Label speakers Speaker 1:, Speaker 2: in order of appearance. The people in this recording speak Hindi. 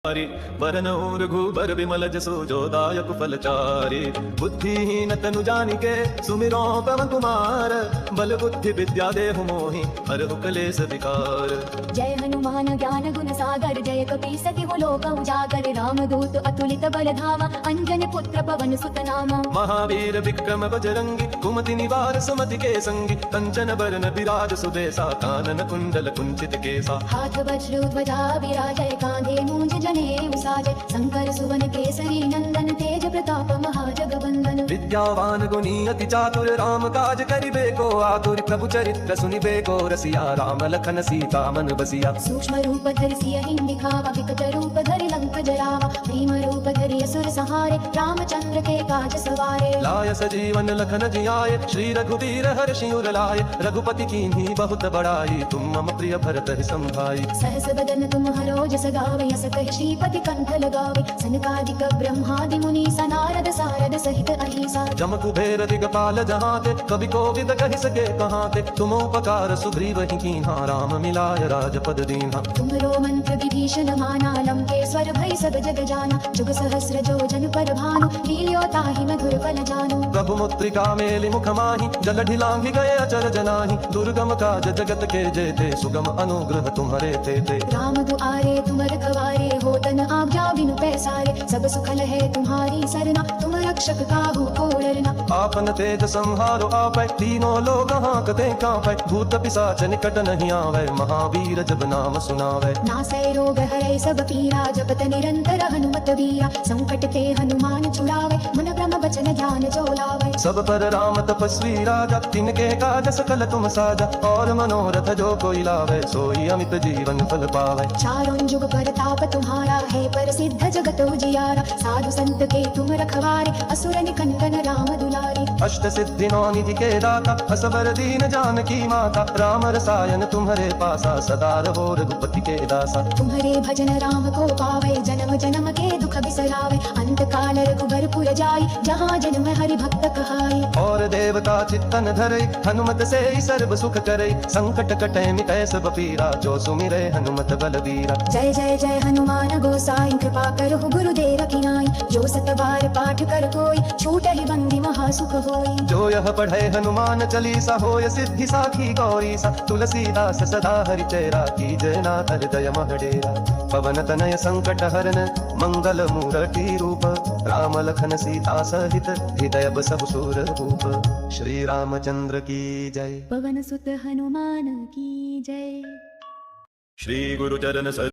Speaker 1: वरन रघुबर विमल जसो जो दायक फलचारी। बुद्धिहीन तनु जानिके सुमिरो पवन कुमार। बल बुद्धि विद्या देहु मोहि हरहु क्लेश विकार।
Speaker 2: जय हनुमान ज्ञान गुण सागर जय कपीस तिहु लोक उजागर। रामदूत अतुलित बल धामा अंजन पुत्र पवन सुत नामा।
Speaker 1: महावीर विक्रम बजरंगी कुमति निवार सुमति के संगी। कंचन बरन विराज सुबेसा कानन कुंडल कुंचित केसा।
Speaker 2: हाथ वज्र ध्वजा विराजय कांधे मूंज जनेऊ साजय। शंकर सुवन केसरी नंदन तेज प्रताप महाजगवंदन।
Speaker 1: विद्यावान गुणी अति चातुर राम काज करिबे को आतुर। प्रभु चरित्र सुनिबे को रसिया राम लखन सीता मन बसिया।
Speaker 2: सूक्ष्म रूप धरि सियहि दिखावा विकट रूप धरि लंक जरावा। भीम रूप धरि असुर संहारे रामचंद्र के काज सवारे।
Speaker 1: लाय सजीवन लखन जियाए श्री रघुवीर हर्षि उर लाए। रघुपति कीन्ही बहुत बड़ाई तुम मम प्रिय भरत संभाई।
Speaker 2: सहस बदन तुम हरो जस गावे यस कहि श्रीपति कंठ लगावे। सनकादिक ब्रह्मादि मुनि नारद सारद सहित अहिसा।
Speaker 1: जम कुबेर दिगपाल जहाते कवि कोविद कहि सके कहाते। तुम उपकार सुग्रीव ही कीन्हा राम मिलाय राजपद दीन्हा।
Speaker 2: तुम्हरो मंत्र विभीषण माना लंकेश्वर भय सब जग जाना। जुग सहस्र जो जन पर भानु लील्यो ताहि मधुर फल जानु।
Speaker 1: प्रभु मुद्रिका मेलि मुख माहि जल ढिलांघि गए अचर जनाहि। दुर्गम काज जगत के जेते सुगम अनुग्रह तुम्हारे तेते।
Speaker 2: राम दुआरे तुम रखवारे होतन आज्ञा बिनु पैसारे। सब सुखल है तुम्हारी सरना तुम रक्षक काहू को डरना।
Speaker 1: आपन तेज संहारो आपै तीनों लोग हांकते कांपै। भूत पिशाच निकट नहीं आवै महावीर जब नाम सुनावै।
Speaker 2: नासै रोग हरै सब पीरा जपत निरंतर हनुमत वीरा। संकट ते हनुमान छुड़ावे मन क्रम बचन ध्यान जो लावे।
Speaker 1: सब पर राम तपस्वी राजा तिनके काज सकल तुम साजा। और मनोरथ जो कोई लावे सोई अमित जीवन फल पावै।
Speaker 2: चारों जुग परताप तुम्हारा है प्रसिद्ध जगत उजियारा। साधु संत के तुम रखवारे असुर निकंदन राम दुलारी।
Speaker 1: अष्ट सिद्धि नौ निधि के दाता असबर दीन जानकी माता। राम रसायन तुम्हारे पासा सदा रहो रघुपति के दासा।
Speaker 2: तुम्हारे भजन राम को पावे जन्म जन्म के दुख बिसरावे। अंत काल रघुबर पुर जाई जहाँ जन्म हरि भक्त कहाई।
Speaker 1: और देवता चित्तन धरई हनुमत से सर्व सुख करई। संकट कटै मिटै सब पीरा जो सुमिरै हनुमत बलबीरा।
Speaker 2: जय जय जय हनुमान गोसाई कृपा करहु गुरुदेव की नाई। जो सत बार पाठ कर कोई छूटहि बंदी महासुख होई।
Speaker 1: जो यह पढ़े हनुमान चालीसा होय सिद्धि साखी गौरी सा। तुलसीदास सदा हरि चेरा कीजय नाथ हृदय मह डेरा। पवन तनय संकट हरन मंगल मूरति रूप। राम लखन सीता सहित हृदय बसहु सुर भूप। श्री रामचंद्र की जय।
Speaker 2: पवन सुत हनुमान की जय।
Speaker 1: श्री गुरु चरण